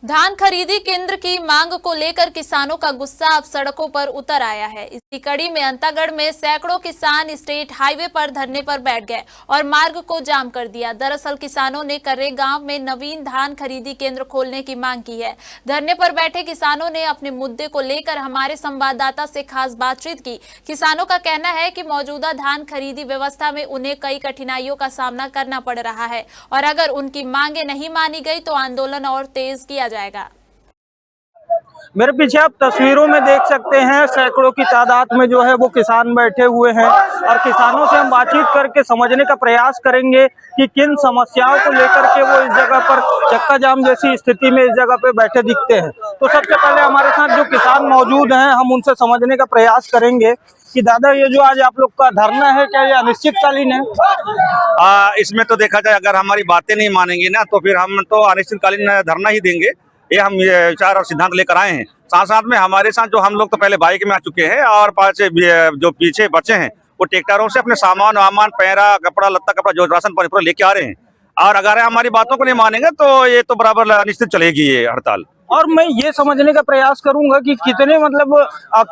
धान खरीदी केंद्र की मांग को लेकर किसानों का गुस्सा अब सड़कों पर उतर आया है। इसी कड़ी में अंतागढ़ में सैकड़ों किसान स्टेट हाईवे पर धरने पर बैठ गए और मार्ग को जाम कर दिया। दरअसल किसानों ने कर्रे गांव में नवीन धान खरीदी केंद्र खोलने की मांग की है। धरने पर बैठे किसानों ने अपने मुद्दे को लेकर हमारे संवाददाता से खास बातचीत की। किसानों का कहना है कि मौजूदा धान खरीदी व्यवस्था में उन्हें कई कठिनाइयों का सामना करना पड़ रहा है और अगर उनकी मांगे नहीं मानी गई तो आंदोलन और तेज किया जाएगा। मेरे पीछे आप तस्वीरों में देख सकते हैं सैकड़ों की तादाद में जो है वो किसान बैठे हुए हैं और किसानों से हम बातचीत करके समझने का प्रयास करेंगे कि किन समस्याओं को लेकर के वो इस जगह पर चक्का जाम जैसी स्थिति में इस जगह पे बैठे दिखते हैं। तो सबसे पहले हमारे साथ जो किसान मौजूद हैं हम उनसे समझने का प्रयास करेंगे कि दादा ये जो आज आप लोग का धरना है क्या ये अनिश्चितकालीन है? इसमें तो देखा जाए अगर हमारी बातें नहीं मानेंगे ना तो फिर हम तो अनिश्चितकालीन धरना ही देंगे। ये हम ये विचार और सिद्धांत लेकर आए हैं। साथ साथ में हमारे साथ जो हम लोग तो पहले बाइक में आ चुके हैं और पास जो पीछे बचे हैं वो ट्रैक्टरों से अपने सामान वामान पैरा कपड़ा लत्ता कपड़ा जो राशन पानी पूरा लेके आ रहे हैं और अगर हमारी बातों को नहीं मानेंगे तो ये तो बराबर अनिश्चित चलेगी ये हड़ताल। और मैं ये समझने का प्रयास करूंगा कि कितने मतलब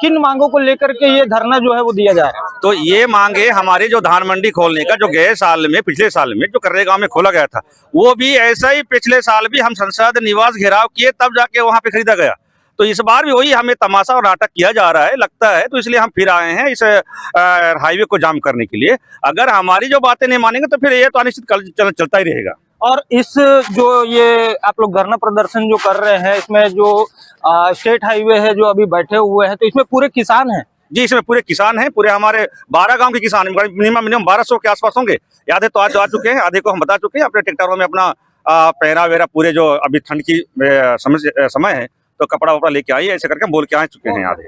किन मांगों को लेकर के ये धरना जो है वो दिया जा रहा है। तो ये मांगे हमारे जो धान मंडी खोलने का जो गए साल में पिछले साल में जो कर्रे गांव में खोला गया था वो भी ऐसा ही पिछले साल भी हम संसद निवास घेराव किए तब जाके वहां पे खरीदा गया। तो इस बार भी वही हमें तमाशा और नाटक किया जा रहा है लगता है। तो इसलिए हम फिर आए हैं इस हाईवे को जाम करने के लिए। अगर हमारी जो बातें नहीं मानेंगे तो फिर ये तो अनिश्चित चलता ही रहेगा। और इस जो ये आप लोग धरना प्रदर्शन जो कर रहे हैं इसमें जो स्टेट हाईवे है जो अभी बैठे हुए हैं तो इसमें पूरे किसान हैं? जी इसमें पूरे किसान हैं। पूरे हमारे 12 गांव के किसान मिनिमम 1200 के आसपास होंगे। आधे तो आज आ चुके हैं, आधे को हम बता चुके हैं अपने ट्रैक्टरों में अपना पहरा वेरा पूरे जो अभी ठंड की समय है तो कपड़ा वपड़ा लेके आइए ऐसे करके हम बोल के आ चुके हैं आधे।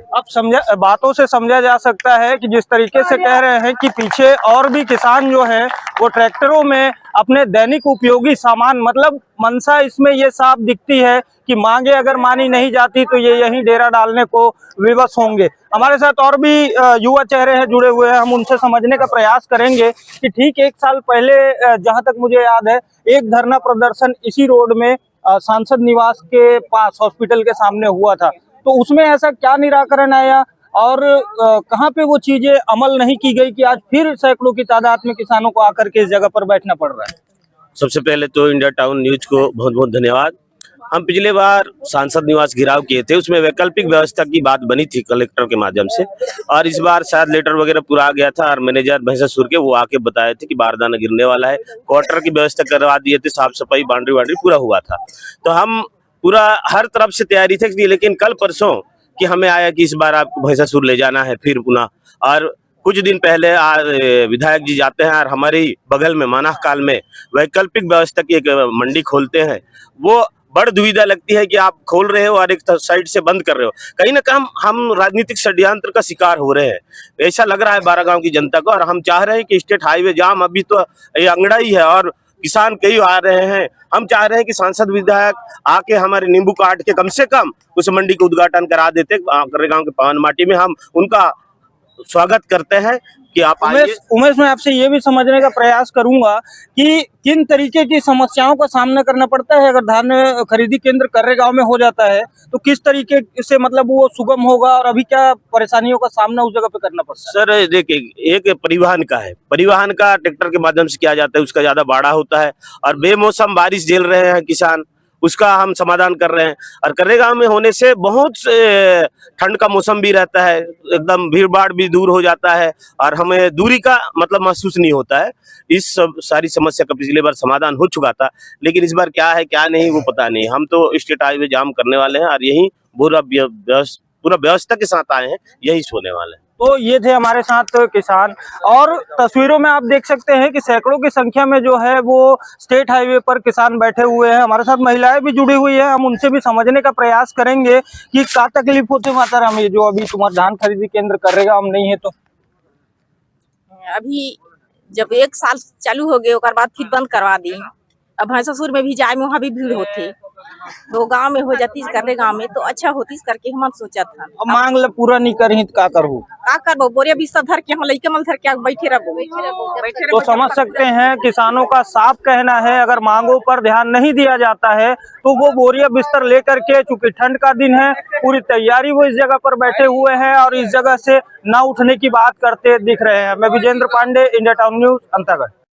अब बातों से समझा जा सकता है कि जिस तरीके से कह रहे हैं कि पीछे और भी किसान जो है वो ट्रैक्टरों में अपने दैनिक उपयोगी सामान मतलब मंशा इसमें ये साफ दिखती है कि मांगे अगर मानी नहीं जाती तो ये यहीं डेरा डालने को विवश होंगे। हमारे साथ और भी युवा चेहरे हैं जुड़े हुए हैं, हम उनसे समझने का प्रयास करेंगे कि ठीक एक साल पहले जहां तक मुझे याद है एक धरना प्रदर्शन इसी रोड में सांसद निवास के पास हॉस्पिटल के सामने हुआ था। तो उसमें ऐसा क्या निराकरण आया और कहां पे वो चीजें अमल नहीं की गई कि आज फिर सैकड़ों की तादाद में किसानों को आकर के इस जगह पर बैठना पड़ रहा है? सबसे पहले तो इंडिया टाउन न्यूज को बहुत बहुत धन्यवाद। हम पिछले बार सांसद निवास घेराव किए थे, उसमें वैकल्पिक व्यवस्था की बात बनी थी कलेक्टर के माध्यम से और इस बार शायद लेटर वगैरह पूरा आ गया था और मैनेजर भैंसासुर के वो आके बताए थे कि बारदाना गिरने वाला है, क्वार्टर की व्यवस्था करवा दिए थे, साफ सफाई बाउंड्री पूरा हुआ था। तो हम पूरा हर तरफ से तैयारी थे लेकिन कल परसों कि हमें आया कि इस बार आपको भैंसासुर ले जाना है फिर पुनः। और कुछ दिन पहले विधायक जी जाते हैं और हमारी बगल में मानाहकाल में वैकल्पिक व्यवस्था की एक मंडी खोलते हैं। वो बड़ दुविधा लगती है कि आप खोल रहे हो और एक साइड से बंद कर रहे हो। कहीं ना कहीं हम राजनीतिक षड्यंत्र का शिकार हो रहे हैं ऐसा लग रहा है 12 गांव की जनता को। और हम चाह रहे हैं कि स्टेट हाईवे जाम अभी तो ये अंगड़ा ही है और किसान कई आ रहे हैं। हम चाह रहे हैं कि सांसद विधायक आके हमारे नींबू काट के कम से कम उस मंडी का उद्घाटन करा देते। कर्रे गांव के पावन माटी में हम उनका स्वागत करते हैं कि आप उमेश मैं आपसे ये भी समझने का प्रयास करूंगा कि किन तरीके की समस्याओं का सामना करना पड़ता है अगर धान खरीदी केंद्र कर्रे गांव में हो जाता है तो किस तरीके से मतलब वो सुगम होगा और अभी क्या परेशानियों का सामना उस जगह पे करना पड़ता है? सर देखिए एक परिवहन का है, परिवहन का ट्रैक्टर के माध्यम से किया जाता है, उसका ज्यादा भाड़ा होता है और बेमौसम बारिश झेल रहे हैं किसान, उसका हम समाधान कर रहे हैं। और कर्रे गांव में होने से बहुत ठंड का मौसम भी रहता है, एकदम भीड़ भाड़ भी दूर हो जाता है और हमें दूरी का मतलब महसूस नहीं होता है। इस सब सारी समस्या का पिछले बार समाधान हो चुका था लेकिन इस बार क्या है क्या नहीं वो पता नहीं। हम तो स्टेट हाईवे जाम करने वाले हैं और यही पूरा व्यवस्था के साथ आए हैं, यही सोने वाले हैं। तो ये थे हमारे साथ किसान और तस्वीरों में आप देख सकते हैं कि सैकड़ों की संख्या में जो है वो स्टेट हाईवे पर किसान बैठे हुए हैं। हमारे साथ महिलाएं भी जुड़ी हुई है, हम उनसे भी समझने का प्रयास करेंगे कि क्या तकलीफ होती माताराम ये जो अभी तुम्हारा धान खरीदी केंद्र करेगा हम नहीं है तो अभी जब एक साल चालू हो गए बाद फिर बंद करवा दी। अब भैंसासुर में भी जाए में वहाँ भी भीड़ होती तो गांव में हो जाती कर रहे गांव में तो अच्छा होती करके हम सोचा था। अब मांग ल पूरा नहीं करही तो का करहु? का करबो बोरिया बिस्तर धर के हम लइके मल धर के बैठे रहो। तो समझ सकते हैं किसानों का साफ कहना है अगर मांगों पर ध्यान नहीं दिया जाता है तो वो बोरिया बिस्तर लेकर के, चूंकि ठंड का दिन है, पूरी तैयारी वो इस जगह पर बैठे हुए हैं और इस जगह से ना उठने की बात करते दिख रहे हैं। मैं Vijendra Pandey, India town news, Antagarh.